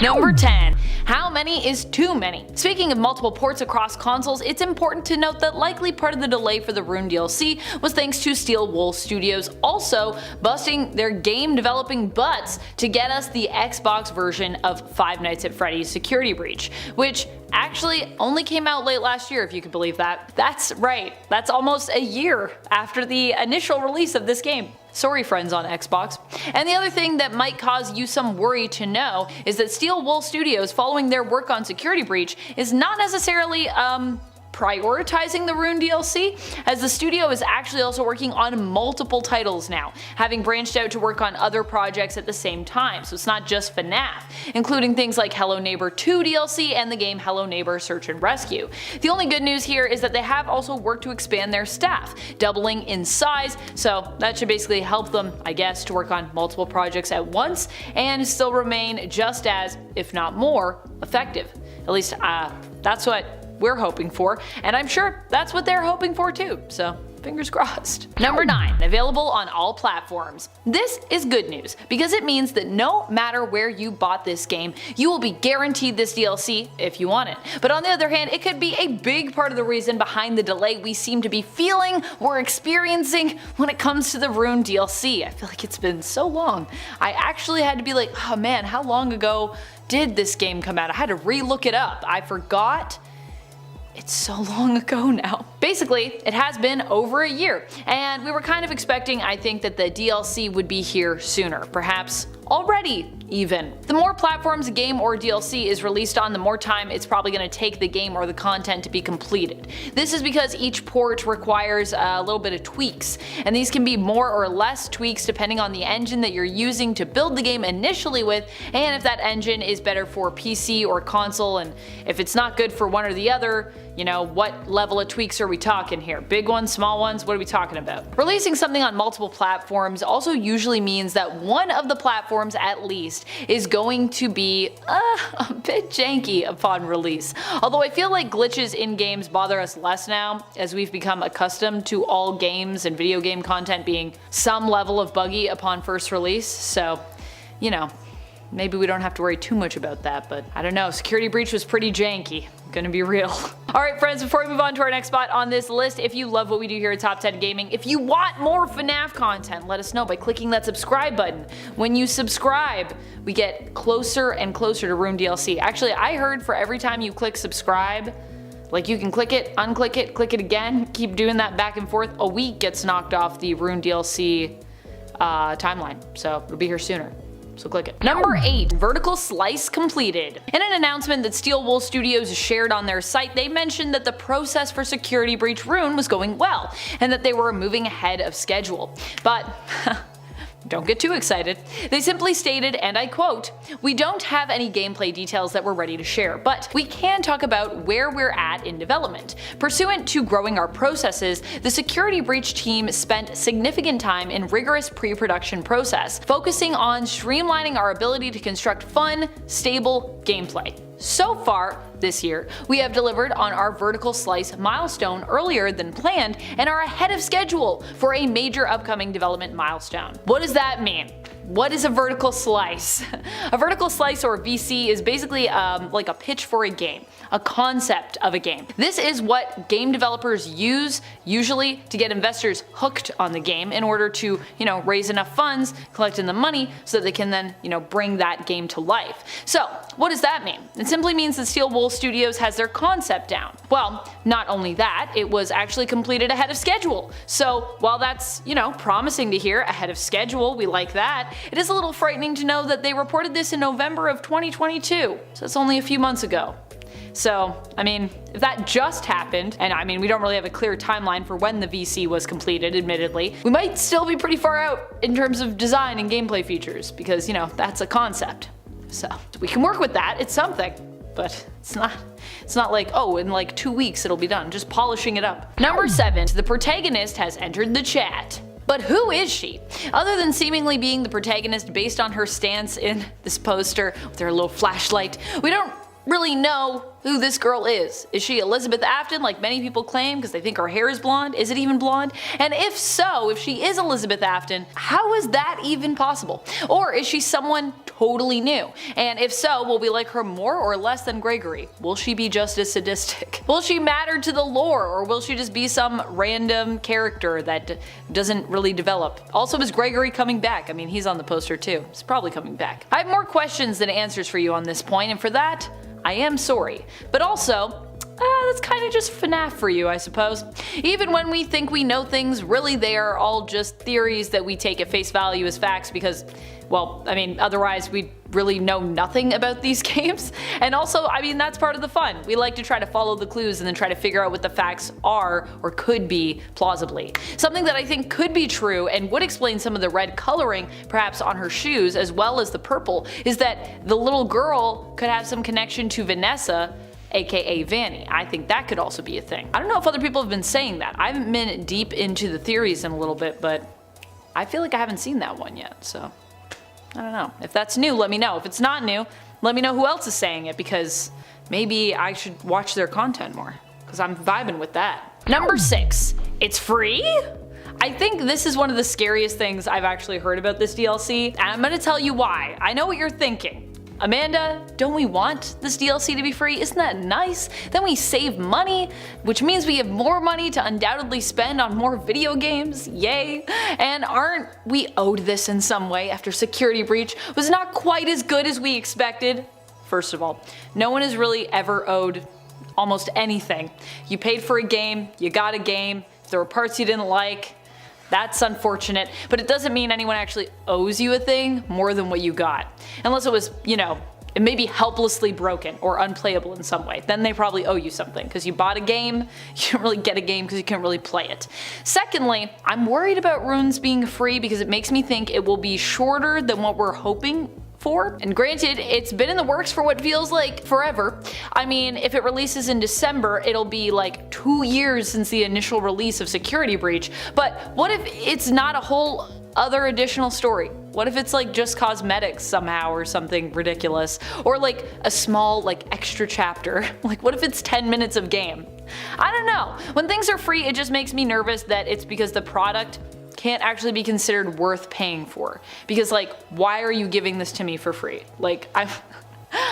Number 10. How many is too many? Speaking of multiple ports across consoles, it's important to note that likely part of the delay for the Rune DLC was thanks to Steel Wool Studios also busting their game developing butts to get us the Xbox version of Five Nights at Freddy's Security Breach, which actually only came out late last year, if you could believe that. That's right, that's almost a year after the initial release of this game. Sorry friends on Xbox. And the other thing that might cause you some worry to know is that Steel Wool Studios, following their work on Security Breach, is not necessarily prioritizing the Rune DLC, as the studio is actually also working on multiple titles now, having branched out to work on other projects at the same time, so it's not just FNAF, including things like Hello Neighbor 2 DLC and the game Hello Neighbor Search and Rescue. The only good news here is that they have also worked to expand their staff, doubling in size, so that should basically help them, I guess, to work on multiple projects at once and still remain just as, if not more, effective. At least that's what we're hoping for, and I'm sure that's what they're hoping for too, so fingers crossed. Number 9. Available on all platforms. This is good news because it means that no matter where you bought this game, you will be guaranteed this DLC if you want it. But on the other hand, it could be a big part of the reason behind the delay we seem to be feeling or experiencing when it comes to the Rune DLC. I feel like it's been so long. I actually had to be like, oh man, how long ago did this game come out? I had to re-look it up. I forgot. It's so long ago now. Basically, it has been over a year, and we were kind of expecting, I think, that the DLC would be here sooner, perhaps already even. The more platforms a game or DLC is released on, the more time it's probably going to take the game or the content to be completed. This is because each port requires a little bit of tweaks, and these can be more or less tweaks depending on the engine that you're using to build the game initially with, and if that engine is better for PC or console, and if it's not good for one or the other, you know, what level of tweaks are we talking here? Big ones, small ones, what are we talking about? Releasing something on multiple platforms also usually means that one of the platforms at least is going to be a bit janky upon release. Although I feel like glitches in games bother us less now, as we've become accustomed to all games and video game content being some level of buggy upon first release, so, you know, maybe we don't have to worry too much about that, but I don't know, Security Breach was pretty janky. Gonna be real. Alright friends, before we move on to our next spot on this list, if you love what we do here at Top 10 Gaming, if you want more FNAF content, let us know by clicking that subscribe button. When you subscribe, we get closer and closer to Rune DLC. Actually, I heard for every time you click subscribe, like you can click it, unclick it, click it again, keep doing that back and forth, a week gets knocked off the Rune DLC timeline, so it'll be here sooner. So click it. Number 8. Vertical Slice completed. In an announcement that Steel Wool Studios shared on their site, they mentioned that the process for Security Breach Rune was going well, and that they were moving ahead of schedule. But don't get too excited. They simply stated, and I quote, "We don't have any gameplay details that we're ready to share, but we can talk about where we're at in development. Pursuant to growing our processes, the Security Breach team spent significant time in rigorous pre-production process, focusing on streamlining our ability to construct fun, stable gameplay. So far, this year, we have delivered on our vertical slice milestone earlier than planned and are ahead of schedule for a major upcoming development milestone." What does that mean? What is a vertical slice? A vertical slice, or VC, is basically like a pitch for a game, a concept of a game. This is what game developers use usually to get investors hooked on the game in order to, you know, raise enough funds, collect in the money so that they can then, you know, bring that game to life. So what does that mean? It simply means that Steel Wool Studios has their concept down. Well, not only that, it was actually completed ahead of schedule. So while that's, you know, promising to hear, ahead of schedule, we like that, it is a little frightening to know that they reported this in November of 2022, so it's only a few months ago. So, I mean, if that just happened, and I mean we don't really have a clear timeline for when the VC was completed, admittedly, we might still be pretty far out in terms of design and gameplay features, because, you know, that's a concept. So, we can work with that, it's something, but it's not like, oh, in like 2 weeks it'll be done, just polishing it up. Number 7, the protagonist has entered the chat. But who is she? Other than seemingly being the protagonist based on her stance in this poster with her little flashlight, we don't really know who this girl is. Is she Elizabeth Afton like many people claim because they think her hair is blonde? Is it even blonde? And if so, if she is Elizabeth Afton, how is that even possible? Or is she someone totally new? And if so, will we like her more or less than Gregory? Will she be just as sadistic? Will she matter to the lore, or will she just be some random character that doesn't really develop? Also, is Gregory coming back? I mean, he's on the poster too. He's probably coming back. I have more questions than answers for you on this point, and for that, I am sorry. But also, that's kind of just FNAF for you, I suppose. Even when we think we know things, really they are all just theories that we take at face value as facts because, well, I mean, otherwise we'd really know nothing about these games. And also, I mean, that's part of the fun. We like to try to follow the clues and then try to figure out what the facts are or could be plausibly. Something that I think could be true and would explain some of the red coloring perhaps on her shoes as well as the purple is that the little girl could have some connection to Vanessa, aka Vanny. I think that could also be a thing. I don't know if other people have been saying that. I haven't been deep into the theories in a little bit, but I feel like I haven't seen that one yet, so I don't know. If that's new, let me know. If it's not new, let me know who else is saying it, because maybe I should watch their content more, because I'm vibing with that. Number 6, it's free? I think this is one of the scariest things I've actually heard about this DLC, and I'm gonna tell you why. I know what you're thinking. Amanda, don't we want this DLC to be free? Isn't that nice? Then we save money, which means we have more money to undoubtedly spend on more video games, yay! And aren't we owed this in some way after Security Breach was not quite as good as we expected? First of all, no one is really ever owed almost anything. You paid for a game, you got a game, if there were parts you didn't like, that's unfortunate, but it doesn't mean anyone actually owes you a thing more than what you got. Unless it was, you know, it may be helplessly broken or unplayable in some way. Then they probably owe you something, because you bought a game, you don't really get a game because you can't really play it. Secondly, I'm worried about runes being free because it makes me think it will be shorter than what we're hoping for. And granted, it's been in the works for what feels like forever. I mean, if it releases in December, it'll be like 2 years since the initial release of Security Breach. But what if it's not a whole other additional story? What if it's like just cosmetics somehow or something ridiculous? Or like a small like extra chapter? Like what if it's 10 minutes of game? I don't know. When things are free, it just makes me nervous that it's because the product can't actually be considered worth paying for. Because like, why are you giving this to me for free? Like, I'm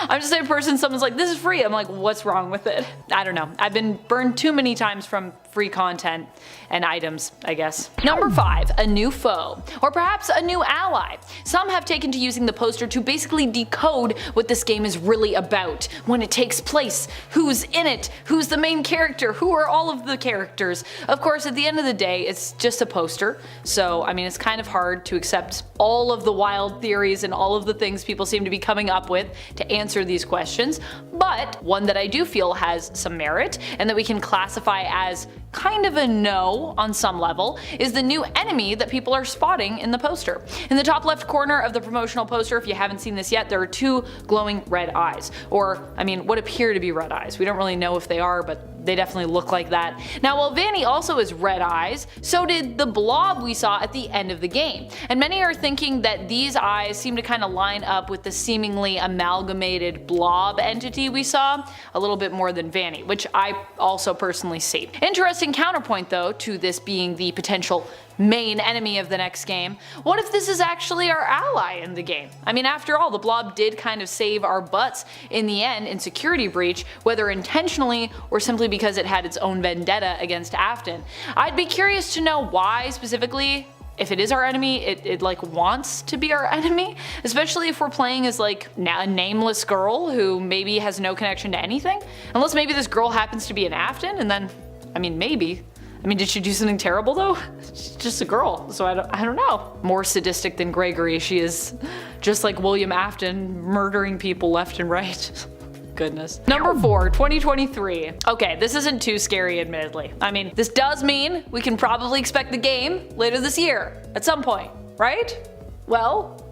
just the person, someone's like, this is free. I'm like, what's wrong with it? I don't know. I've been burned too many times from free content and items, I guess. Number 5, a new foe, or perhaps a new ally. Some have taken to using the poster to basically decode what this game is really about, when it takes place, who's in it, who's the main character, who are all of the characters. Of course, at the end of the day, it's just a poster, so I mean, it's kind of hard to accept all of the wild theories and all of the things people seem to be coming up with to answer these questions, but one that I do feel has some merit and that we can classify as kind of a no on some level is the new enemy that people are spotting in the poster. In the top left corner of the promotional poster, if you haven't seen this yet, there are 2 glowing red eyes, or I mean what appear to be red eyes. We don't really know if they are, but they definitely look like that. Now while Vanny also has red eyes, so did the blob we saw at the end of the game. And many are thinking that these eyes seem to kind of line up with the seemingly amalgamated blob entity we saw a little bit more than Vanny, which I also personally see. Interesting counterpoint though to this being the potential main enemy of the next game. What if this is actually our ally in the game? I mean, after all, the blob did kind of save our butts in the end in Security Breach, whether intentionally or simply because it had its own vendetta against Afton. I'd be curious to know why specifically, if it is our enemy, it like wants to be our enemy, especially if we're playing as like a nameless girl who maybe has no connection to anything. Unless maybe this girl happens to be an Afton, and then, I mean, maybe. I mean, did she do something terrible though? She's just a girl, so I don't know. More sadistic than Gregory, she is just like William Afton, murdering people left and right. Goodness. Number 4, 2023. Okay, this isn't too scary admittedly. I mean, this does mean we can probably expect the game later this year, at some point, right? Well,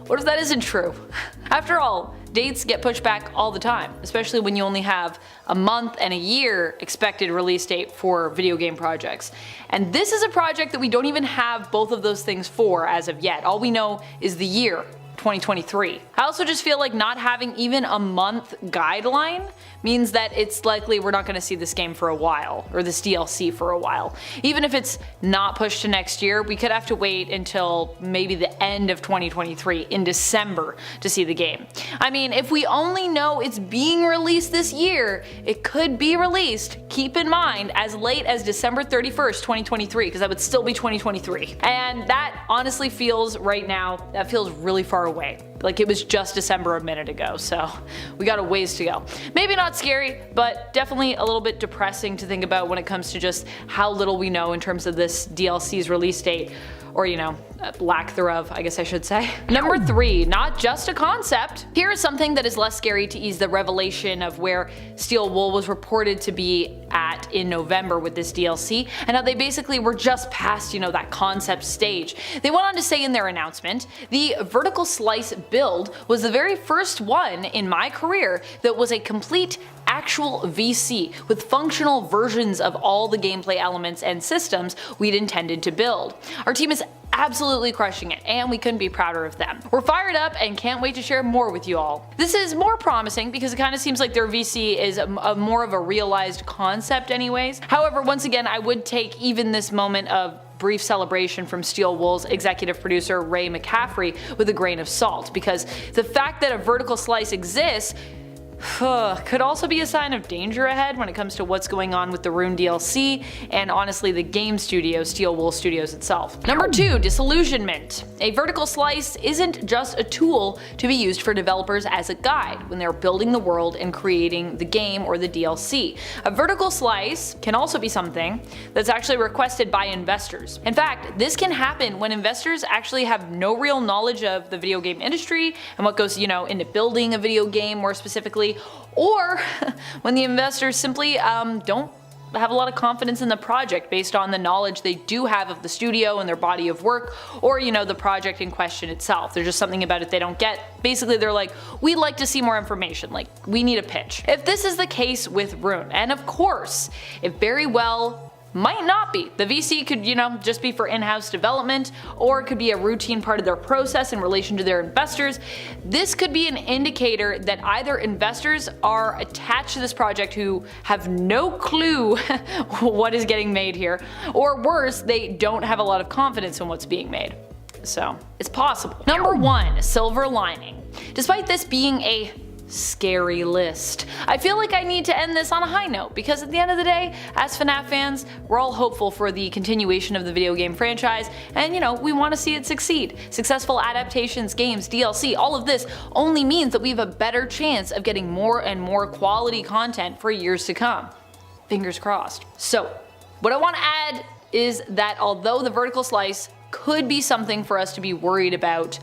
what if that isn't true? After all, dates get pushed back all the time, especially when you only have a month and a year expected release date for video game projects. And this is a project that we don't even have both of those things for as of yet. All we know is the year. 2023. I also just feel like not having even a month guideline means that it's likely we're not going to see this game for a while, or this DLC for a while. Even if it's not pushed to next year, we could have to wait until maybe the end of 2023 in December to see the game. I mean, if we only know it's being released this year, it could be released, keep in mind, as late as December 31st, 2023, because that would still be 2023. And that honestly feels right now, that feels really far away. Like it was just December a minute ago, so we got a ways to go. Maybe not scary, but definitely a little bit depressing to think about when it comes to just how little we know in terms of this DLC's release date, or lack thereof, I guess I should say. Number 3, not just a concept. Here is something that is less scary to ease the revelation of where Steel Wool was reported to be at in November with this DLC, and how they basically were just past, that concept stage. They went on to say in their announcement, the vertical slice build was the very first one in my career that was a complete actual VC with functional versions of all the gameplay elements and systems we'd intended to build. Our team is absolutely crushing it, and we couldn't be prouder of them. We're fired up and can't wait to share more with you all. This is more promising because it kind of seems like their VC is more of a realized concept anyways. However, once again, I would take even this moment of brief celebration from Steel Wool's executive producer Ray McCaffrey with a grain of salt, because the fact that a vertical slice exists could also be a sign of danger ahead when it comes to what's going on with the Rune DLC and honestly the game studio, Steel Wool Studios itself. Number 2, disillusionment. A vertical slice isn't just a tool to be used for developers as a guide when they're building the world and creating the game or the DLC. A vertical slice can also be something that's actually requested by investors. In fact, this can happen when investors actually have no real knowledge of the video game industry and what goes, into building a video game more specifically, or when the investors simply don't have a lot of confidence in the project based on the knowledge they do have of the studio and their body of work, or the project in question itself. There's just something about it they don't get. Basically they're like, we'd like to see more information, like we need a pitch. If this is the case with Rune, and of course it very well might not be. The VC could, just be for in-house development, or it could be a routine part of their process in relation to their investors. This could be an indicator that either investors are attached to this project who have no clue what is getting made here, or worse, they don't have a lot of confidence in what's being made. So, it's possible. Number 1, silver lining. Despite this being a scary list, I feel like I need to end this on a high note, because at the end of the day, as FNAF fans, we're all hopeful for the continuation of the video game franchise, and we want to see it succeed. Successful adaptations, games, DLC, all of this only means that we have a better chance of getting more and more quality content for years to come. Fingers crossed. So, what I want to add is that although the vertical slice could be something for us to be worried about,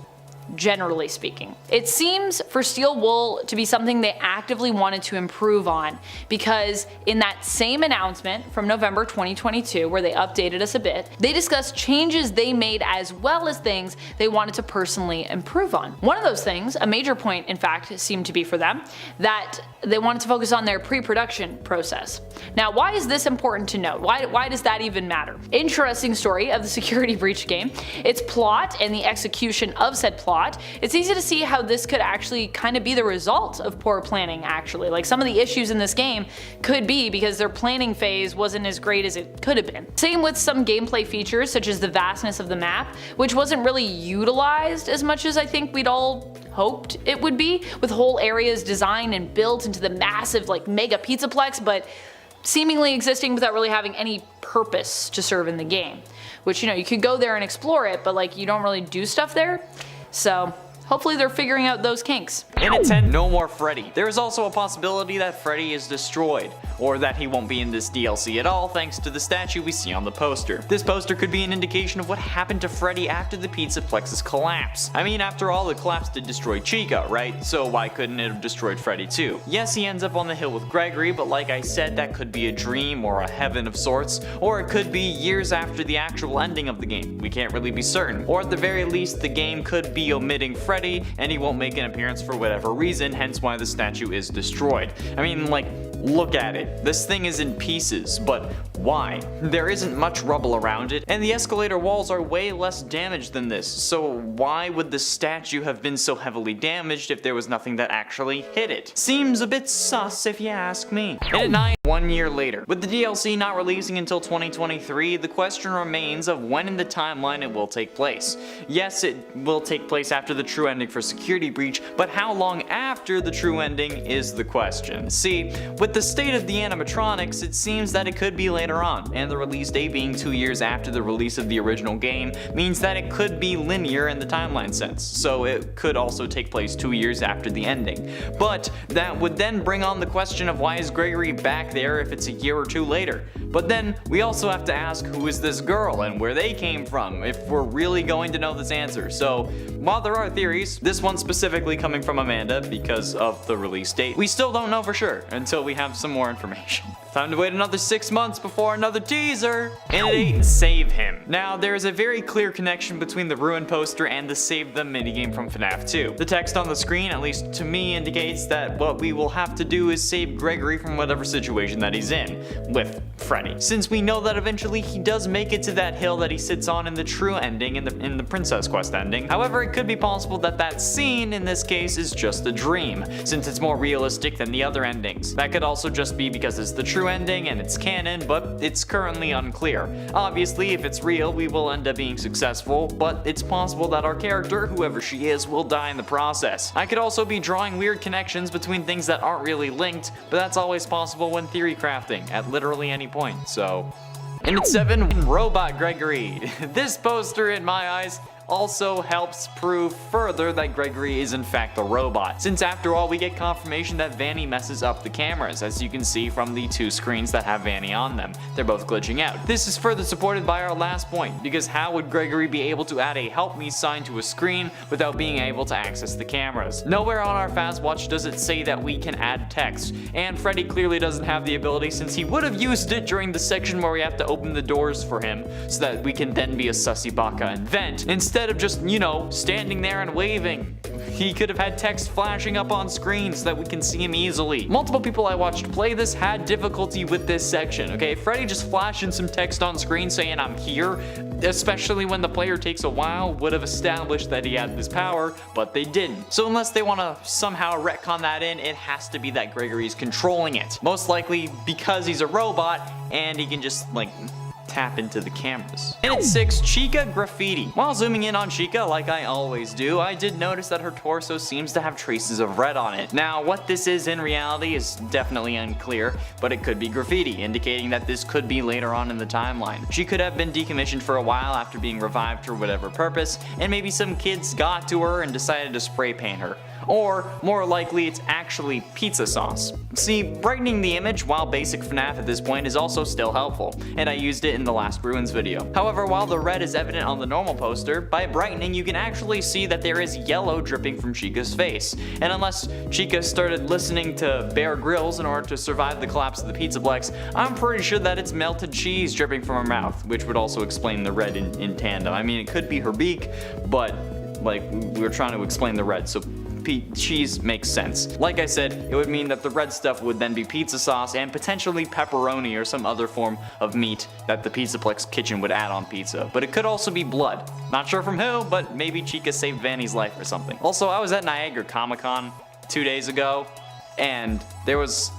generally speaking, it seems for Steel Wool to be something they actively wanted to improve on, because in that same announcement from November 2022 where they updated us a bit, they discussed changes they made as well as things they wanted to personally improve on. One of those things, a major point in fact, seemed to be for them that they wanted to focus on their pre-production process. Now, why is this important to note? Why does that even matter? Interesting story of the Security Breach game, its plot and the execution of said plot. It's easy to see how this could actually kind of be the result of poor planning actually. Like some of the issues in this game could be because their planning phase wasn't as great as it could have been. Same with some gameplay features such as the vastness of the map, which wasn't really utilized as much as I think we'd all hoped it would be, with whole areas designed and built into the massive mega pizzaplex, but seemingly existing without really having any purpose to serve in the game. Which, you could go there and explore it, but you don't really do stuff there. So, hopefully they're figuring out those kinks. In a 10, no more Freddy. There is also a possibility that Freddy is destroyed, or that he won't be in this DLC at all thanks to the statue we see on the poster. This poster could be an indication of what happened to Freddy after the Pizzaplex's collapse. I mean, after all, the collapse did destroy Chica, right? So why couldn't it have destroyed Freddy too? Yes, he ends up on the hill with Gregory, but like I said, that could be a dream or a heaven of sorts, or it could be years after the actual ending of the game. We can't really be certain. Or at the very least, the game could be omitting Freddy, and he won't make an appearance for whatever reason, hence why the statue is destroyed. I mean, look at it. This thing is in pieces, but Why? There isn't much rubble around it, and the escalator walls are way less damaged than this, so why would the statue have been so heavily damaged if there was nothing that actually hit it? Seems a bit sus if you ask me. And at night, 1 year later. With the DLC not releasing until 2023, the question remains of when in the timeline it will take place. Yes, it will take place after the true ending for Security Breach, but how long after the true ending is the question. See, with the state of the animatronics, it seems that it could be later on, and the release date being 2 years after the release of the original game means that it could be linear in the timeline sense, so it could also take place 2 years after the ending. But that would then bring on the question of why is Gregory back there if it's a year or 2 later? But then we also have to ask who is this girl and where they came from if we're really going to know this answer. So while there are theories, this one specifically coming from Amanda because of the release date, we still don't know for sure until we have some more information. Time to wait another 6 months before another teaser. And it ain't Save Him. Now, there is a very clear connection between the ruin poster and the Save Them minigame from FNAF 2. The text on the screen, at least to me, indicates that what we will have to do is save Gregory from whatever situation that he's in with Freddy. Since we know that eventually he does make it to that hill that he sits on in the true ending, in the Princess Quest ending. However, it could be possible that that scene in this case is just a dream, since it's more realistic than the other endings. That could also just be because it's the true ending and it's canon, but it's currently unclear. Obviously, if it's real, we will end up being successful, but it's possible that our character, whoever she is, will die in the process. I could also be drawing weird connections between things that aren't really linked, but that's always possible when theory crafting, at literally any point, so. And at 7, Robot Gregory. This poster, in my eyes, also helps prove further that Gregory is in fact a robot, since after all we get confirmation that Vanny messes up the cameras, as you can see from the 2 screens that have Vanny on them. They're both glitching out. This is further supported by our last point, because how would Gregory be able to add a help me sign to a screen without being able to access the cameras? Nowhere on our fast watch does it say that we can add text, and Freddy clearly doesn't have the ability since he would have used it during the section where we have to open the doors for him so that we can then be a sussy baka and vent, instead of just, you know, standing there and waving. He could have had text flashing up on screen so that we can see him easily. Multiple people I watched play this had difficulty with this section, okay? Freddy just flashing some text on screen saying I'm here, especially when the player takes a while, would have established that he had this power, but they didn't. So unless they want to somehow retcon that in, it has to be that Gregory's controlling it. Most likely because he's a robot and he can just, like, tap into the cameras. And at 6, Chica Graffiti. While zooming in on Chica, like I always do, I did notice that her torso seems to have traces of red on it. Now, what this is in reality is definitely unclear, but it could be graffiti, indicating that this could be later on in the timeline. She could have been decommissioned for a while after being revived for whatever purpose, and maybe some kids got to her and decided to spray paint her. Or, more likely, it's actually pizza sauce. See, brightening the image while basic FNAF at this point is also still helpful, and I used it in the last Ruins video. However, while the red is evident on the normal poster, by brightening you can actually see that there is yellow dripping from Chica's face. And unless Chica started listening to Bear Grylls in order to survive the collapse of the Pizzaplex, I'm pretty sure that it's melted cheese dripping from her mouth, which would also explain the red in tandem. I mean, it could be her beak, but, like, we were trying to explain the red, so cheese makes sense. Like I said, it would mean that the red stuff would then be pizza sauce and potentially pepperoni or some other form of meat that the Pizzaplex kitchen would add on pizza. But it could also be blood. Not sure from who, but maybe Chica saved Vanny's life or something. Also, I was at Niagara Comic-Con 2 days ago, and there was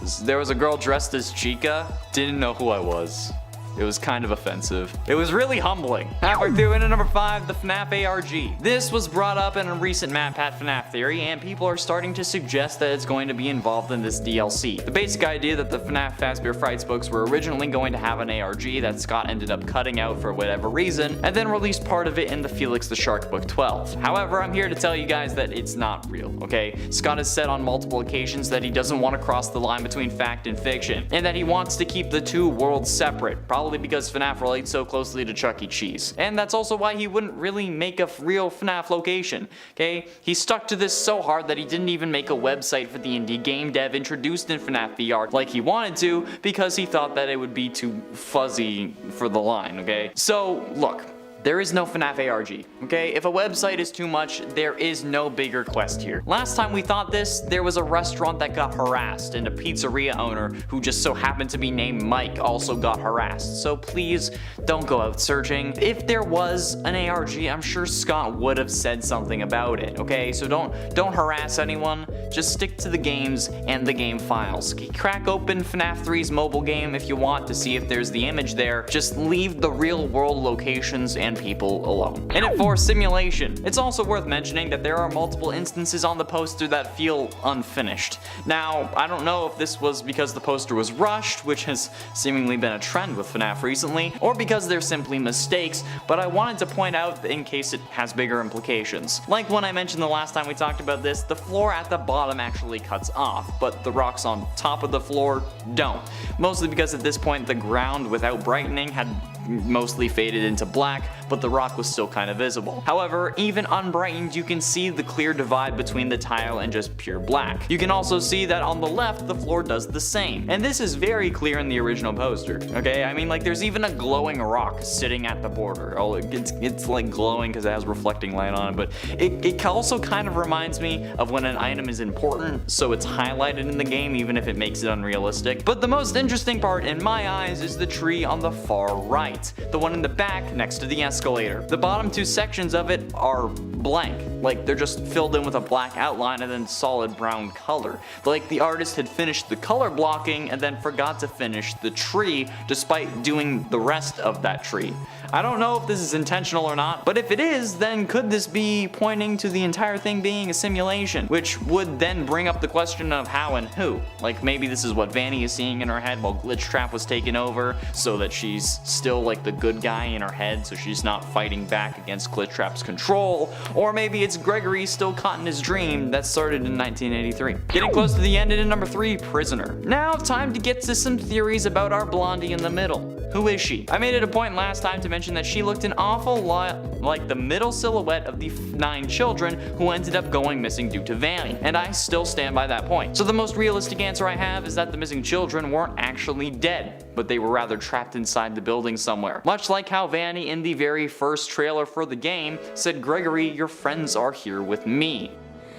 a girl dressed as Chica. Didn't know who I was. It was kind of offensive. It was really humbling. Halfway through, into number 5, the FNAF ARG. This was brought up in a recent MatPat FNAF theory, and people are starting to suggest that it's going to be involved in this DLC. The basic idea that the FNAF Fazbear Frights books were originally going to have an ARG that Scott ended up cutting out for whatever reason, and then released part of it in the Felix the Shark book 12. However, I'm here to tell you guys that it's not real, okay? Scott has said on multiple occasions that he doesn't want to cross the line between fact and fiction, and that he wants to keep the 2 worlds separate, probably because FNAF relates so closely to Chuck E. Cheese. And that's also why he wouldn't really make a real FNAF location, okay? He stuck to this so hard that he didn't even make a website for the indie game dev introduced in FNAF VR like he wanted to, because he thought that it would be too fuzzy for the line, okay? So, look. there is no FNAF ARG, okay? If a website is too much, there is no bigger quest here. Last time we thought this, there was a restaurant that got harassed, and a pizzeria owner who just so happened to be named Mike also got harassed. So please don't go out searching. If there was an ARG, I'm sure Scott would have said something about it, okay? So don't harass anyone. Just stick to the games and the game files. Crack open FNAF 3's mobile game if you want to see if there's the image there. Just leave the real world locations and people alone. And for simulation, it's also worth mentioning that there are multiple instances on the poster that feel unfinished. Now, I don't know if this was because the poster was rushed, which has seemingly been a trend with FNAF recently, or because they're simply mistakes, but I wanted to point out in case it has bigger implications. Like when I mentioned the last time we talked about this, the floor at the bottom actually cuts off, but the rocks on top of the floor don't. Mostly because at this point the ground without brightening had mostly faded into black, but the rock was still kind of visible. However, even unbrightened, you can see the clear divide between the tile and just pure black. You can also see that on the left, the floor does the same. And this is very clear in the original poster, okay? I mean, like, there's even a glowing rock sitting at the border. Oh, it's like glowing because it has reflecting light on it, but it also kind of reminds me of when an item is important, so it's highlighted in the game even if it makes it unrealistic. But the most interesting part in my eyes is the tree on the far right. The one in the back next to the escalator. The bottom two sections of it are blank, like they're just filled in with a black outline and then solid brown color. Like the artist had finished the color blocking and then forgot to finish the tree despite doing the rest of that tree. I don't know if this is intentional or not, but if it is, then could this be pointing to the entire thing being a simulation? Which would then bring up the question of how and who. Like maybe this is what Vanny is seeing in her head while Glitchtrap was taken over, so that she's still like the good guy in her head, so she's not fighting back against Glitchtrap's control. Or maybe it's Gregory still caught in his dream that started in 1983. Getting close to the end and in number 3, Prisoner. Now time to get to some theories about our blondie in the middle. Who is she? I made it a point last time to mention that she looked an awful lot like the middle silhouette of the 9 children who ended up going missing due to Vanny, and I still stand by that point. So the most realistic answer I have is that the missing children weren't actually dead, but they were rather trapped inside the building somewhere. Much like how Vanny in the very first trailer for the game said, "Gregory, your friends are here with me."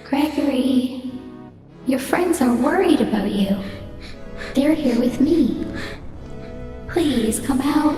Gregory, your friends are worried about you. They're here with me. Please come out.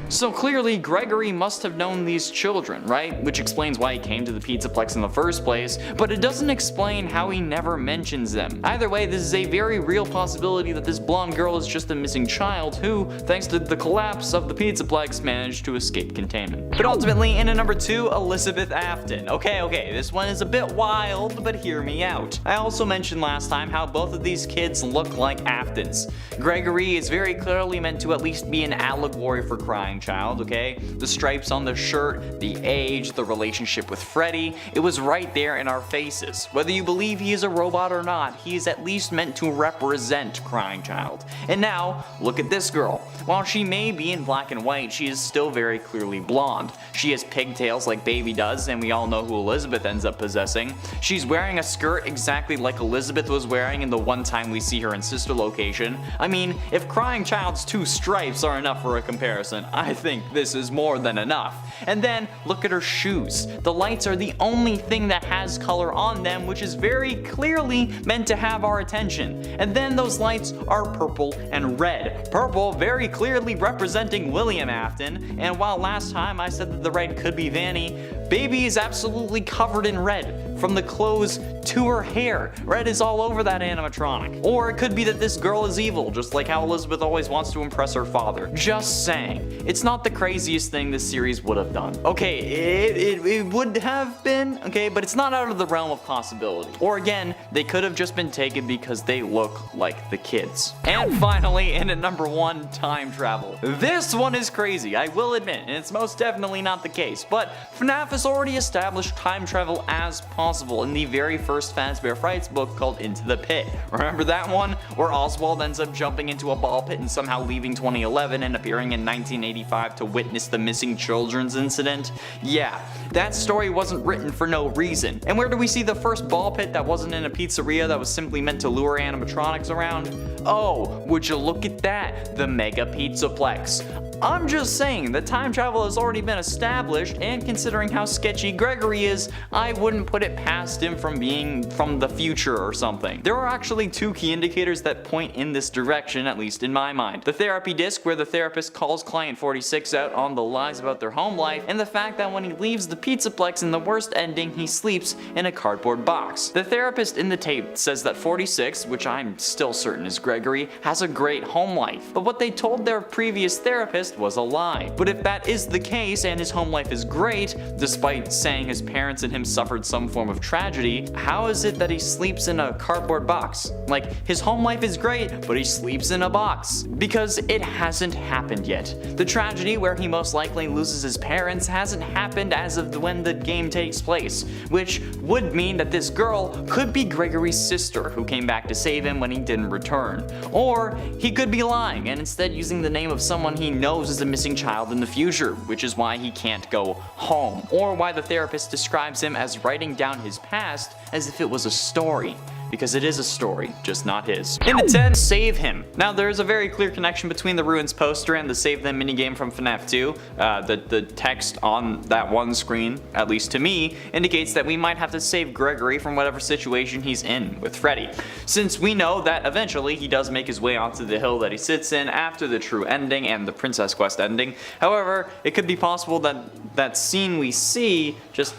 So clearly Gregory must have known these children, right? Which explains why he came to the Pizzaplex in the first place, but it doesn't explain how he never mentions them. Either way, this is a very real possibility that this blonde girl is just a missing child who, thanks to the collapse of the Pizzaplex, managed to escape containment. But ultimately, in at number 2, Elizabeth Afton. Okay, this one is a bit wild, but hear me out. I also mentioned last time how both of these kids look like Aftons. Gregory is very clearly meant to at least be an allegory for crying child, okay? The stripes on the shirt, the age, the relationship with Freddy, it was right there in our faces. Whether you believe he is a robot or not, he is at least meant to represent crying child. And now, look at this girl. While she may be in black and white, she is still very clearly blonde. She has pigtails like Baby does, and we all know who Elizabeth ends up possessing. She's wearing a skirt exactly like Elizabeth was wearing in the one time we see her in Sister Location. I mean, if crying child's 2 stripes are enough for a comparison, I think this is more than enough. And then look at her shoes. The lights are the only thing that has color on them, which is very clearly meant to have our attention. And then those lights are purple and red. Purple very clearly representing William Afton, and while last time I said that the red could be Vanny, Baby is absolutely covered in red, from the clothes to her hair. Red is all over that animatronic. Or it could be that this girl is evil, just like how Elizabeth always wants to impress her father. Just saying. It's not the craziest thing this series would have done. Okay, it would have been, okay, but it's not out of the realm of possibility. Or again, they could have just been taken because they look like the kids. And finally, in at number 1, time travel. This one is crazy, I will admit, and it's most definitely not the case, but FNAF has already established time travel as possible in the very first Fazbear Frights book called Into the Pit. Remember that one? Where Oswald ends up jumping into a ball pit and somehow leaving 2011 and appearing in 1985 to witness the missing children's incident? Yeah, that story wasn't written for no reason. And where do we see the first ball pit that wasn't in a pizzeria that was simply meant to lure animatronics around? Oh, would you look at that? The Mega Pizzaplex. I'm just saying that time travel has already been established, and considering how sketchy Gregory is, I wouldn't put it past him from being from the future or something. There are actually two key indicators that point in this direction, at least in my mind. The therapy disc, where the therapist calls client 46 out on the lies about their home life, and the fact that when he leaves the pizzaplex in the worst ending, he sleeps in a cardboard box. The therapist in the tape says that 46, which I'm still certain is Gregory, has a great home life, but what they told their previous therapist was a lie. But if that is the case and his home life is great, despite saying his parents and him suffered some form of tragedy, how is it that he sleeps in a cardboard box? Like, his home life is great, but he sleeps in a box. Because it hasn't happened yet. The tragedy where he most likely loses his parents hasn't happened as of when the game takes place, which would mean that this girl could be Gregory's sister who came back to save him when he didn't return. Or he could be lying and instead using the name of someone he knows is a missing child in the future, which is why he can't go home, or why the therapist describes him as writing down his past as if it was a story. Because it is a story, just not his. In the 10, save him. Now there is a very clear connection between the Ruins poster and the Save Them minigame from FNAF 2. The text on that one screen, at least to me, indicates that we might have to save Gregory from whatever situation he's in with Freddy. Since we know that eventually he does make his way onto the hill that he sits in after the true ending and the Princess Quest ending. However, it could be possible that that scene we see just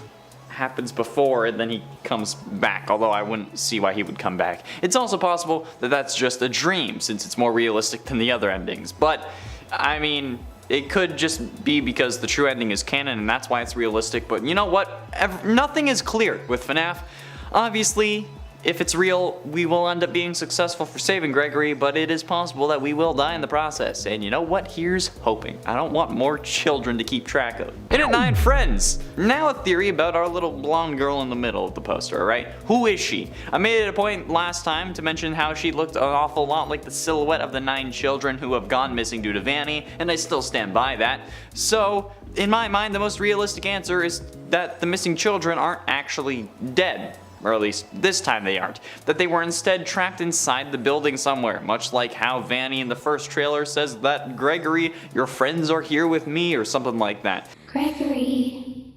happens before and then he comes back, although I wouldn't see why he would come back. It's also possible that that's just a dream, since it's more realistic than the other endings, but I mean, it could just be because the true ending is canon and that's why it's realistic. But you know what? Nothing is clear with FNAF. Obviously, if it's real, we will end up being successful for saving Gregory, but it is possible that we will die in the process. And you know what? Here's hoping. I don't want more children to keep track of. And at 9, friends. Now a theory about our little blonde girl in the middle of the poster, alright? Who is she? I made it a point last time to mention how she looked an awful lot like the silhouette of the 9 children who have gone missing due to Vanny, and I still stand by that. So, in my mind, the most realistic answer is that the missing children aren't actually dead. Or at least this time they aren't. That they were instead trapped inside the building somewhere, much like how Vanny in the first trailer says that Gregory, your friends are here with me, or something like that. Gregory,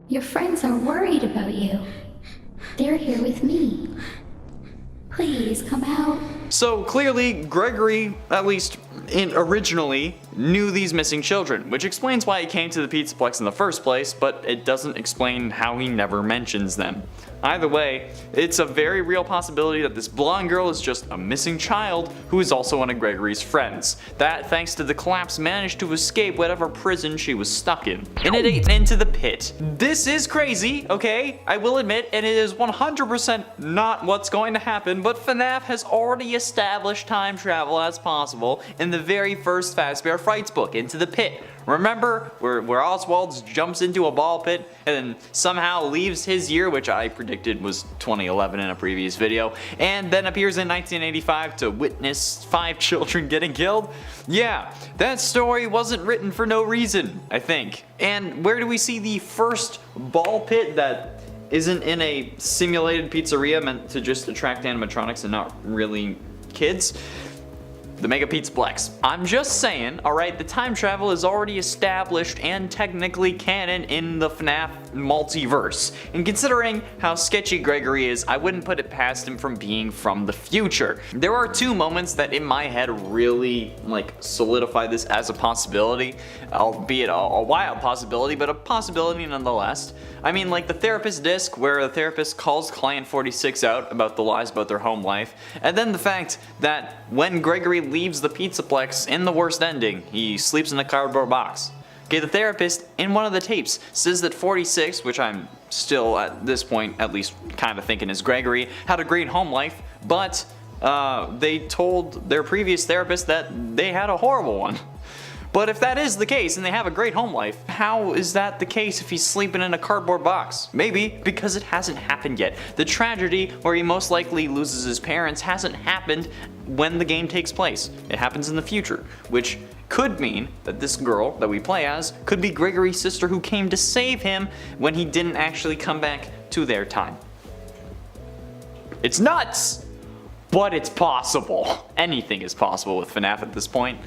your friends are worried about you. They're here with me. Please come out. So clearly, Gregory, at least originally, knew these missing children, which explains why he came to the Pizzaplex in the first place, but it doesn't explain how he never mentions them. Either way, it's a very real possibility that this blonde girl is just a missing child who is also one of Gregory's friends, that thanks to the collapse managed to escape whatever prison she was stuck in. And it ate into the pit. This is crazy, okay? I will admit, and it is 100% not what's going to happen, but FNAF has already established time travel as possible in the very first Fazbear Frights book, Into the Pit. Remember where Oswald jumps into a ball pit and then somehow leaves his year, which I predicted was 2011 in a previous video, and then appears in 1985 to witness 5 children getting killed? Yeah, that story wasn't written for no reason, I think. And where do we see the first ball pit that isn't in a simulated pizzeria meant to just attract animatronics and not really kids? The Mega Pizzaplex. I'm just saying, alright, the time travel is already established and technically canon in the FNAF multiverse. And considering how sketchy Gregory is, I wouldn't put it past him from being from the future. There are 2 moments that in my head really solidify this as a possibility, albeit a wild possibility, but a possibility nonetheless. I mean, like the therapist disc where the therapist calls client 46 out about the lies about their home life, and then the fact that when Gregory leaves the Pizzaplex in the worst ending, he sleeps in a cardboard box. Okay, the therapist in one of the tapes says that 46, which I'm still at this point at least kind of thinking is Gregory, had a great home life, but they told their previous therapist that they had a horrible one. But if that is the case and they have a great home life, how is that the case if he's sleeping in a cardboard box? Maybe because it hasn't happened yet. The tragedy where he most likely loses his parents hasn't happened when the game takes place. It happens in the future, which could mean that this girl that we play as could be Gregory's sister who came to save him when he didn't actually come back to their time. It's nuts, but it's possible. Anything is possible with FNAF at this point.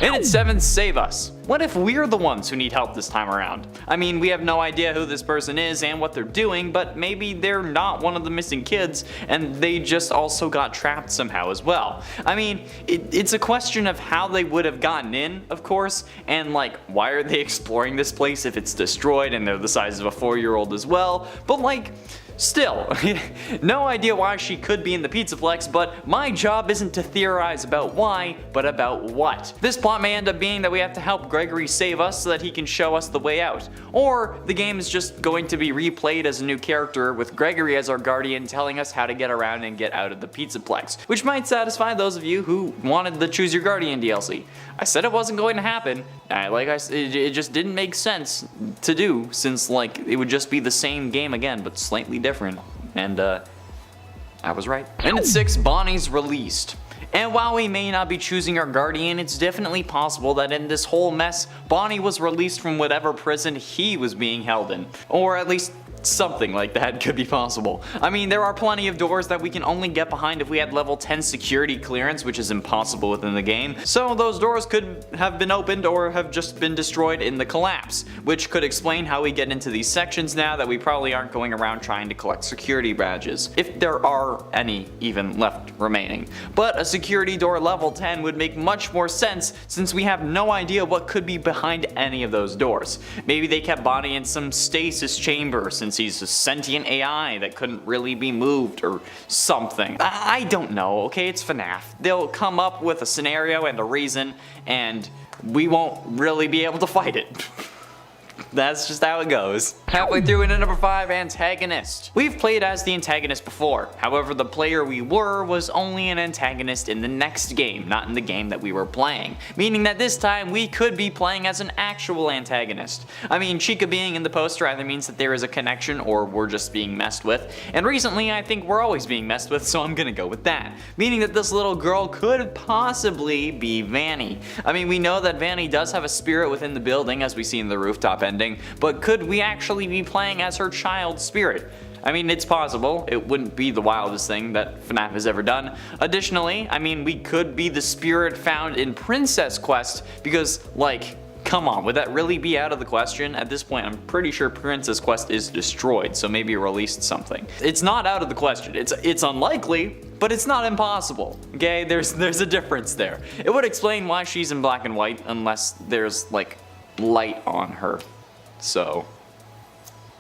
And at 7, Save Us. What if we're the ones who need help this time around? I mean, we have no idea who this person is and what they're doing, but maybe they're not one of the missing kids and they just also got trapped somehow as well. I mean, it's a question of how they would have gotten in, of course, and like, why are they exploring this place if it's destroyed and they're the size of a 4-year-old as well? But like, still, no idea why she could be in the Pizzaplex, but my job isn't to theorize about why, but about what. This plot may end up being that we have to help Gregory save us so that he can show us the way out. Or the game is just going to be replayed as a new character with Gregory as our guardian telling us how to get around and get out of the Pizzaplex, which might satisfy those of you who wanted the Choose Your Guardian DLC. I said it wasn't going to happen. It just didn't make sense to do, since like it would just be the same game again but slightly different, and I was right. And at 6, Bonnie's released. And while we may not be choosing our guardian, it's definitely possible that in this whole mess, Bonnie was released from whatever prison he was being held in. Or at least something like that could be possible. I mean, there are plenty of doors that we can only get behind if we had level 10 security clearance, which is impossible within the game. So those doors could have been opened or have just been destroyed in the collapse, which could explain how we get into these sections now that we probably aren't going around trying to collect security badges, if there are any even left remaining. But a security door level 10 would make much more sense since we have no idea what could be behind any of those doors. Maybe they kept Bonnie in some stasis chamber since he's a sentient AI that couldn't really be moved or something. I don't know, okay? It's FNAF. They'll come up with a scenario and a reason, and we won't really be able to fight it. That's just how it goes. Halfway through into number 5, Antagonist. We've played as the antagonist before, however the player we were was only an antagonist in the next game, not in the game that we were playing, meaning that this time we could be playing as an actual antagonist. I mean, Chica being in the poster either means that there is a connection or we're just being messed with, and recently I think we're always being messed with, so I'm gonna go with that, meaning that this little girl could possibly be Vanny. I mean, we know that Vanny does have a spirit within the building as we see in the rooftop ending, but could we actually be playing as her child spirit? I mean, it's possible. It wouldn't be the wildest thing that FNAF has ever done. Additionally, I mean, we could be the spirit found in Princess Quest because, like, come on, would that really be out of the question? At this point, I'm pretty sure Princess Quest is destroyed, so maybe it released something. It's not out of the question. It's unlikely, but it's not impossible. Okay, there's a difference there. It would explain why she's in black and white unless there's, like, light on her. So.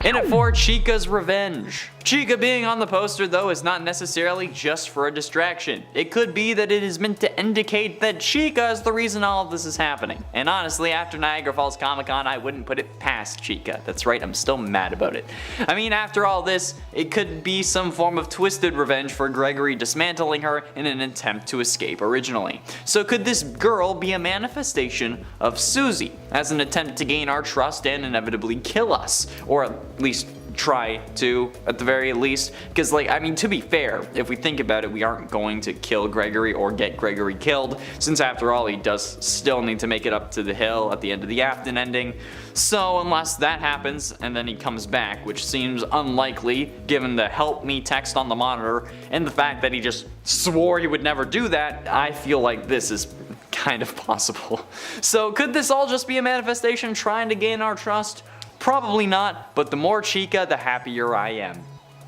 And at 4, Chica's Revenge. Chica being on the poster though is not necessarily just for a distraction. It could be that it is meant to indicate that Chica is the reason all of this is happening. And honestly, after Niagara Falls Comic Con, I wouldn't put it past Chica. That's right, I'm still mad about it. I mean, after all this, it could be some form of twisted revenge for Gregory dismantling her in an attempt to escape originally. So could this girl be a manifestation of Susie as an attempt to gain our trust and inevitably kill us? Or at least try to, at the very least, because like, I mean, to be fair, if we think about it, we aren't going to kill Gregory or get Gregory killed, since after all he does still need to make it up to the hill at the end of the Afton ending. So unless that happens and then he comes back, which seems unlikely given the help me text on the monitor and the fact that he just swore he would never do that, I feel like this is kind of possible. So could this all just be a manifestation trying to gain our trust? Probably not, but the more Chica, the happier I am.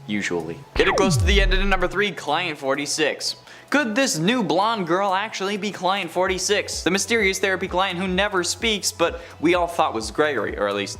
Usually. Getting close to the end of number 3, Client 46. Could this new blonde girl actually be Client 46? The mysterious therapy client who never speaks, but we all thought was Gregory, or at least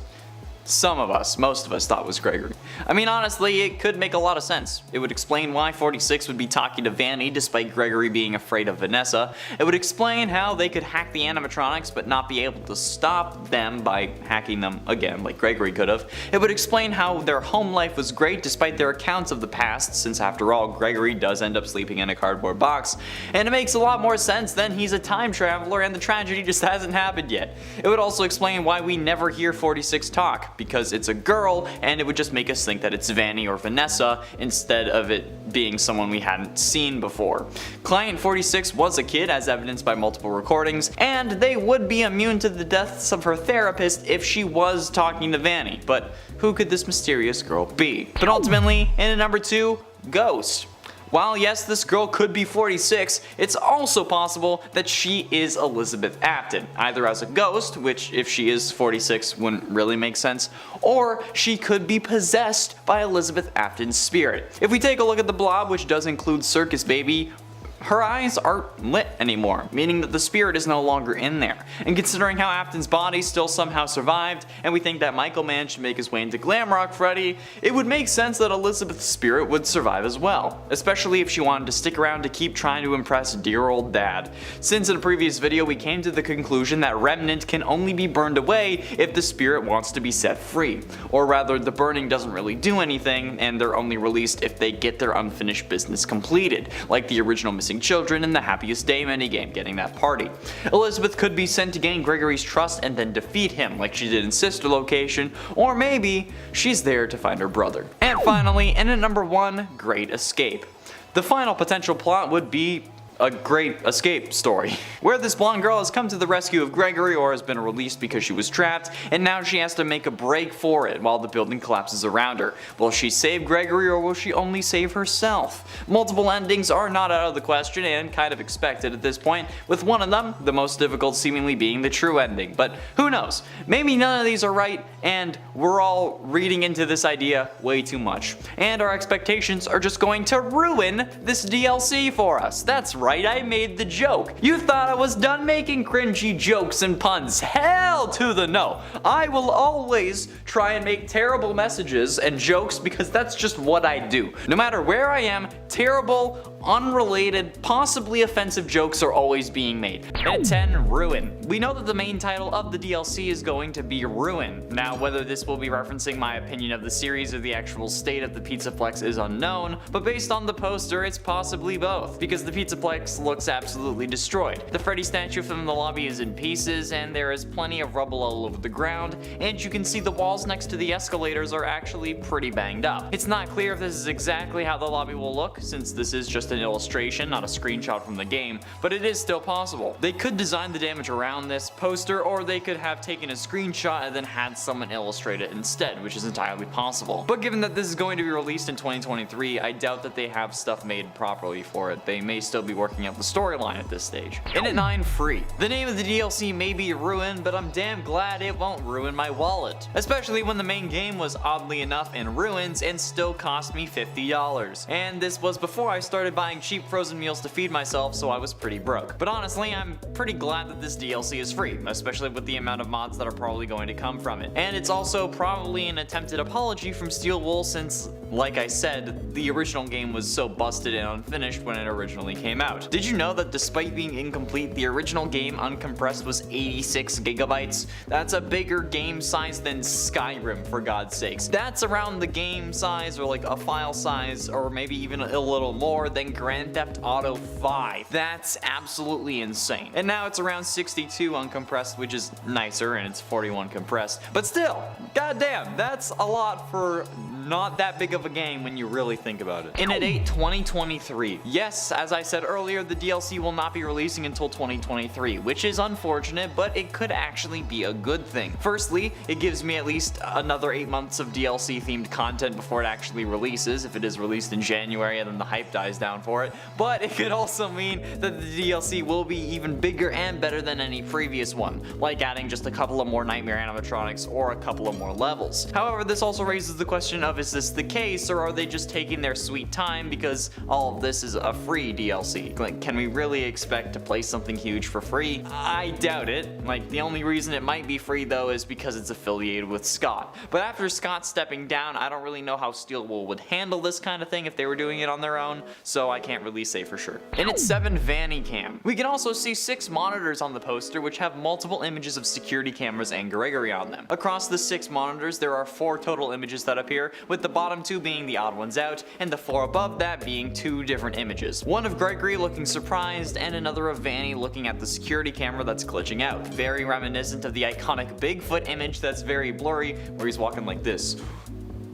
some of us, most of us thought was Gregory. I mean, honestly, it could make a lot of sense. It would explain why 46 would be talking to Vanny despite Gregory being afraid of Vanessa. It would explain how they could hack the animatronics but not be able to stop them by hacking them again like Gregory could have. It would explain how their home life was great despite their accounts of the past, since after all, Gregory does end up sleeping in a cardboard box. And it makes a lot more sense than he's a time traveler and the tragedy just hasn't happened yet. It would also explain why we never hear 46 talk, because it's a girl and it would just make us think that it's Vanny or Vanessa instead of it being someone we hadn't seen before. Client 46 was a kid as evidenced by multiple recordings, and they would be immune to the deaths of her therapist if she was talking to Vanny, but who could this mysterious girl be? But ultimately, in number 2, Ghost. While yes, this girl could be 46, it's also possible that she is Elizabeth Afton, either as a ghost, which if she is 46 wouldn't really make sense, or she could be possessed by Elizabeth Afton's spirit. If we take a look at the blob, which does include Circus Baby, her eyes aren't lit anymore, meaning that the spirit is no longer in there. And considering how Afton's body still somehow survived, and we think that Michael managed to make his way into Glamrock Freddy, it would make sense that Elizabeth's spirit would survive as well, especially if she wanted to stick around to keep trying to impress dear old dad. Since in a previous video we came to the conclusion that Remnant can only be burned away if the spirit wants to be set free, or rather the burning doesn't really do anything and they're only released if they get their unfinished business completed, like the original Missing Children in the Happiest Day minigame, getting that party. Elizabeth could be sent to gain Gregory's trust and then defeat him like she did in Sister Location, or maybe she's there to find her brother. And finally, in at number 1, Great Escape. The final potential plot would be a great escape story, where this blonde girl has come to the rescue of Gregory or has been released because she was trapped, and now she has to make a break for it while the building collapses around her. Will she save Gregory or will she only save herself? Multiple endings are not out of the question and kind of expected at this point, with one of them, the most difficult, seemingly being the true ending. But who knows? Maybe none of these are right and we're all reading into this idea way too much, and our expectations are just going to ruin this DLC for us. That's right, I made the joke. You thought I was done making cringy jokes and puns. Hell to the no. I will always try and make terrible messages and jokes because that's just what I do. No matter where I am, terrible, unrelated, possibly offensive jokes are always being made. And at 10, Ruin. We know that the main title of the DLC is going to be Ruin. Now, whether this will be referencing my opinion of the series or the actual state of the Pizzaplex is unknown, but based on the poster, it's possibly both, because the Pizzaplex looks absolutely destroyed. The Freddy statue from the lobby is in pieces, and there is plenty of rubble all over the ground, and you can see the walls next to the escalators are actually pretty banged up. It's not clear if this is exactly how the lobby will look, since this is just an illustration, not a screenshot from the game, but it is still possible. They could design the damage around this poster, or they could have taken a screenshot and then had someone illustrate it instead, which is entirely possible. But given that this is going to be released in 2023, I doubt that they have stuff made properly for it. They may still be working out the storyline at this stage. In at 9, Free. The name of the DLC may be Ruin, but I'm damn glad it won't ruin my wallet. Especially when the main game was oddly enough in ruins and still cost me $50. And this was before I started buying cheap frozen meals to feed myself, so I was pretty broke. But honestly, I'm pretty glad that this DLC is free, especially with the amount of mods that are probably going to come from it. And it's also probably an attempted apology from Steel Wool since, like I said, the original game was so busted and unfinished when it originally came out. Did you know that despite being incomplete, the original game uncompressed was 86 gigabytes? That's a bigger game size than Skyrim, for God's sakes. That's around the game size, or like a file size, or maybe even a little more than Grand Theft Auto 5. That's absolutely insane. And now it's around 62 uncompressed, which is nicer, and it's 41 compressed. But still, goddamn, that's a lot for not that big of a game when you really think about it. In at 8, 2023. Yes, as I said earlier, the DLC will not be releasing until 2023, which is unfortunate, but it could actually be a good thing. Firstly, it gives me at least another 8 months of DLC themed content before it actually releases, if it is released in January and then the hype dies down for it. But it could also mean that the DLC will be even bigger and better than any previous one, like adding just a couple of more nightmare animatronics or a couple of more levels. However, this also raises the question of, is this the case, or are they just taking their sweet time because all of this is a free DLC? Like, can we really expect to play something huge for free? I doubt it. Like, the only reason it might be free though is because it's affiliated with Scott. But after Scott stepping down, I don't really know how Steel Wool would handle this kind of thing if they were doing it on their own, so I can't really say for sure. And it's 7, Vanny Cam. We can also see 6 monitors on the poster which have multiple images of security cameras and Gregory on them. Across the 6 monitors, there are 4 total images that appear, with the bottom 2 being the odd ones out, and the 4 above that being 2 different images. One of Gregory looking surprised, and another of Vanny looking at the security camera that's glitching out. Very reminiscent of the iconic Bigfoot image that's very blurry, where he's walking like this.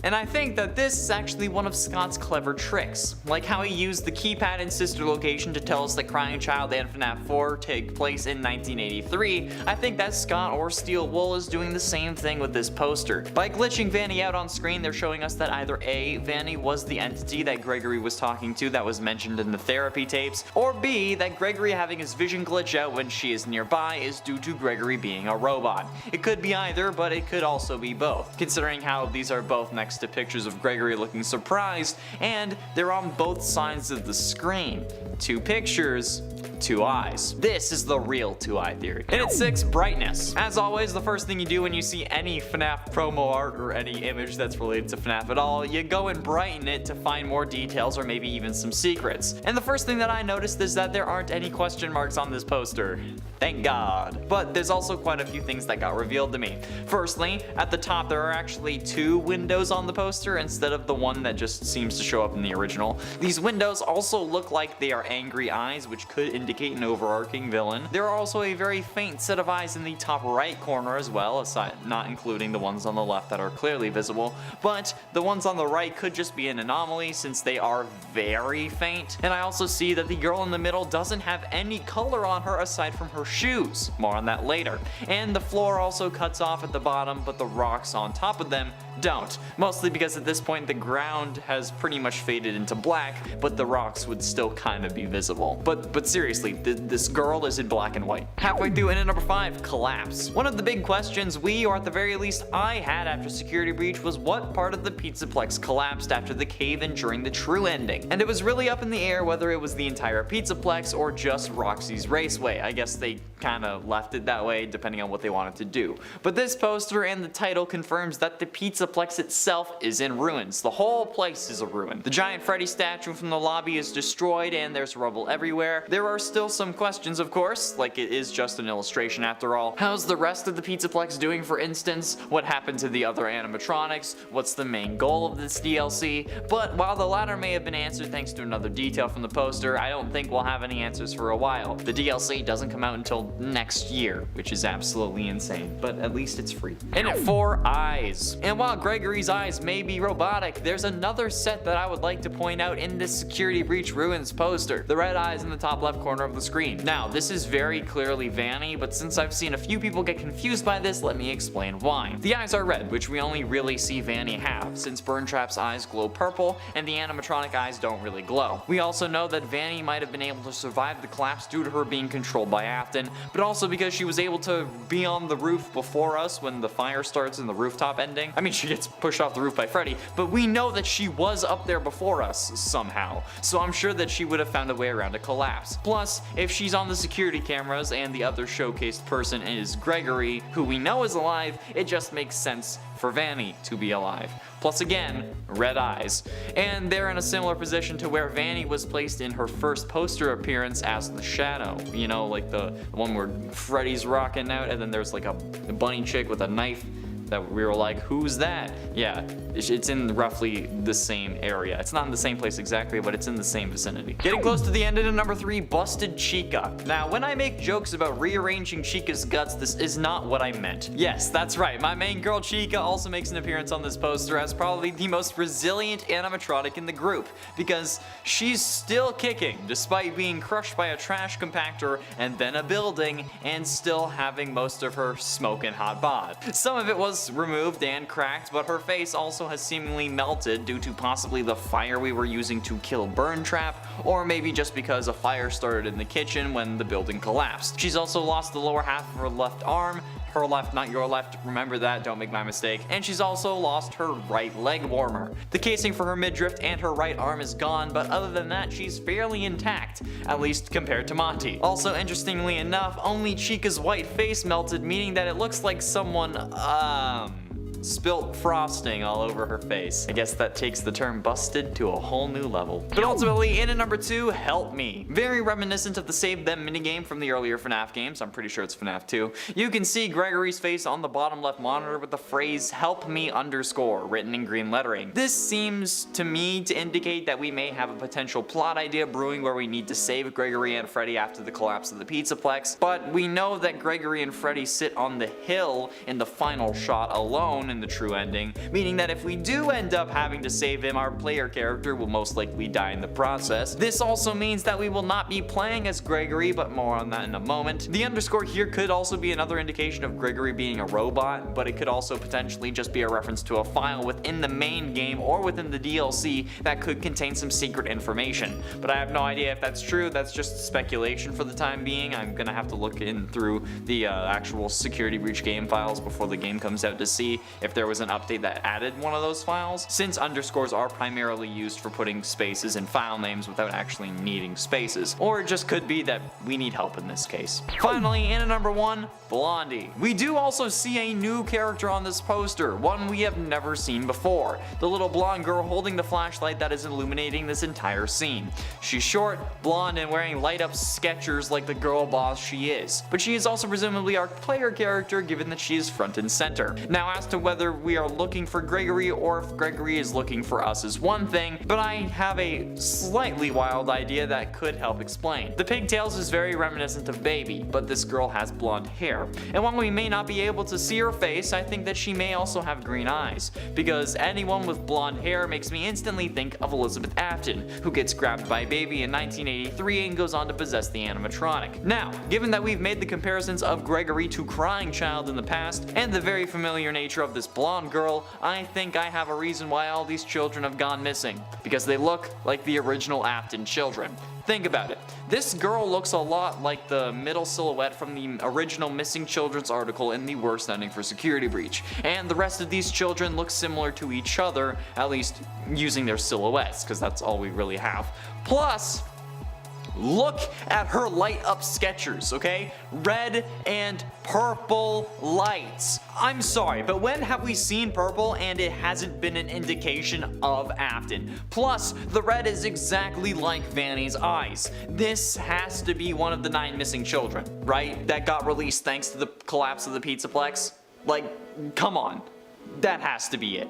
And I think that this is actually one of Scott's clever tricks, like how he used the keypad and sister location to tell us that Crying Child and FNAF 4 take place in 1983. I think that Scott or Steel Wool is doing the same thing with this poster. By glitching Vanny out on screen, they're showing us that either A, Vanny was the entity that Gregory was talking to that was mentioned in the therapy tapes, or B, that Gregory having his vision glitch out when she is nearby is due to Gregory being a robot. It could be either, but it could also be both, considering how these are both next to pictures of Gregory looking surprised, and they're on both sides of the screen. 2 pictures, 2 eyes. This is the real 2-eye theory. And at 6, brightness. As always, the first thing you do when you see any FNAF promo art or any image that's related to FNAF at all, you go and brighten it to find more details or maybe even some secrets. And the first thing that I noticed is that there aren't any question marks on this poster. Thank God. But there's also quite a few things that got revealed to me. Firstly, at the top there are actually 2 windows on the poster instead of the one that just seems to show up in the original. These windows also look like they are angry eyes, which could indicate an overarching villain. There are also a very faint set of eyes in the top right corner as well, aside not including the ones on the left that are clearly visible, but the ones on the right could just be an anomaly since they are very faint. And I also see that the girl in the middle doesn't have any color on her aside from her shoes. More on that later. And the floor also cuts off at the bottom, but the rocks on top of them don't. Mostly because at this point the ground has pretty much faded into black, but the rocks would still kind of be visible. But seriously, this girl is in black and white. Halfway through, and at number 5, collapse. One of the big questions we, or at the very least I, had after Security Breach was what part of the Pizzaplex collapsed after the cave-in during the true ending. And it was really up in the air whether it was the entire Pizzaplex or just Roxy's Raceway. I guess they kind of left it that way depending on what they wanted to do. But this poster and the title confirms that the Pizzaplex itself is in ruins. The whole place is a ruin. The giant Freddy statue from the lobby is destroyed and there's rubble everywhere. There are still some questions, of course, like it is just an illustration after all. How's the rest of the Pizzaplex doing, for instance? What happened to the other animatronics? What's the main goal of this DLC? But while the latter may have been answered thanks to another detail from the poster, I don't think we'll have any answers for a while. The DLC doesn't come out until next year, which is absolutely insane, but at least it's free. And at 4, eyes. And while Gregory's eyes may be robotic, there's another set that I would like to point out in this Security Breach Ruins poster. The red eyes in the top left corner of the screen. Now, this is very clearly Vanny, but since I've seen a few people get confused by this, let me explain why. The eyes are red, which we only really see Vanny have, since Burntrap's eyes glow purple, and the animatronic eyes don't really glow. We also know that Vanny might have been able to survive the collapse due to her being controlled by Afton, but also because she was able to be on the roof before us when the fire starts in the rooftop ending. I mean, she gets pushed off the roof by Freddy, but we know that she was up there before us somehow, so I'm sure that she would have found a way around a collapse. Plus, if she's on the security cameras and the other showcased person is Gregory, who we know is alive, it just makes sense for Vanny to be alive. Plus again, red eyes. And they're in a similar position to where Vanny was placed in her first poster appearance as the Shadow. You know, like the one where Freddy's rocking out and then there's like a bunny chick with a knife that we were like, who's that? Yeah, it's in roughly the same area. It's not in the same place exactly, but it's in the same vicinity. Getting close to the end, and number 3, busted Chica. Now, when I make jokes about rearranging Chica's guts, this is not what I meant. Yes, that's right, my main girl Chica also makes an appearance on this poster as probably the most resilient animatronic in the group, because she's still kicking, despite being crushed by a trash compactor and then a building, and still having most of her smoking hot bod. Some of it was removed and cracked, but her face also has seemingly melted due to possibly the fire we were using to kill Burntrap, or maybe just because a fire started in the kitchen when the building collapsed. She's also lost the lower half of her left arm, her left, not your left, remember that, don't make my mistake, and she's also lost her right leg warmer. The casing for her midriff and her right arm is gone, but other than that, she's fairly intact, at least compared to Monty. Also, interestingly enough, only Chica's white face melted, meaning that it looks like someone, spilt frosting all over her face. I guess that takes the term busted to a whole new level. But ultimately, in at number 2, Help Me. Very reminiscent of the Save Them minigame from the earlier FNAF games. I'm pretty sure it's FNAF 2. You can see Gregory's face on the bottom left monitor with the phrase "Help Me" underscore written in green lettering. This seems to me to indicate that we may have a potential plot idea brewing where we need to save Gregory and Freddy after the collapse of the Pizzaplex, but we know that Gregory and Freddy sit on the hill in the final shot alone, shown in the true ending, meaning that if we do end up having to save him, our player character will most likely die in the process. This also means that we will not be playing as Gregory, but more on that in a moment. The underscore here could also be another indication of Gregory being a robot, but it could also potentially just be a reference to a file within the main game or within the DLC that could contain some secret information. But I have no idea if that's true. That's just speculation for the time being. I'm gonna have to look in through the actual Security Breach game files before the game comes out to see if there was an update that added one of those files, since underscores are primarily used for putting spaces in file names without actually needing spaces. Or it just could be that we need help in this case. Finally, in at number 1, Blondie. We do also see a new character on this poster, one we have never seen before. The little blonde girl holding the flashlight that is illuminating this entire scene. She's short, blonde, and wearing light up Skechers like the girl boss she is. But she is also presumably our player character, given that she is front and center. Now, as to whether we are looking for Gregory or if Gregory is looking for us is one thing, but I have a slightly wild idea that could help explain. The pigtails is very reminiscent of Baby, but this girl has blonde hair. And while we may not be able to see her face, I think that she may also have green eyes, because anyone with blonde hair makes me instantly think of Elizabeth Afton, who gets grabbed by Baby in 1983 and goes on to possess the animatronic. Now, given that we've made the comparisons of Gregory to Crying Child in the past, and the very familiar nature of this blonde girl, I think I have a reason why all these children have gone missing, because they look like the original Afton children. Think about it. This girl looks a lot like the middle silhouette from the original Missing Children's article in the worst ending for Security Breach, and the rest of these children look similar to each other, at least using their silhouettes, because that's all we really have. Plus, look at her light up Skechers, okay? Red and purple lights. I'm sorry, but when have we seen purple and it hasn't been an indication of Afton? Plus, the red is exactly like Vanny's eyes. This has to be one of the 9 missing children, right? That got released thanks to the collapse of the Pizzaplex? Like, come on. That has to be it.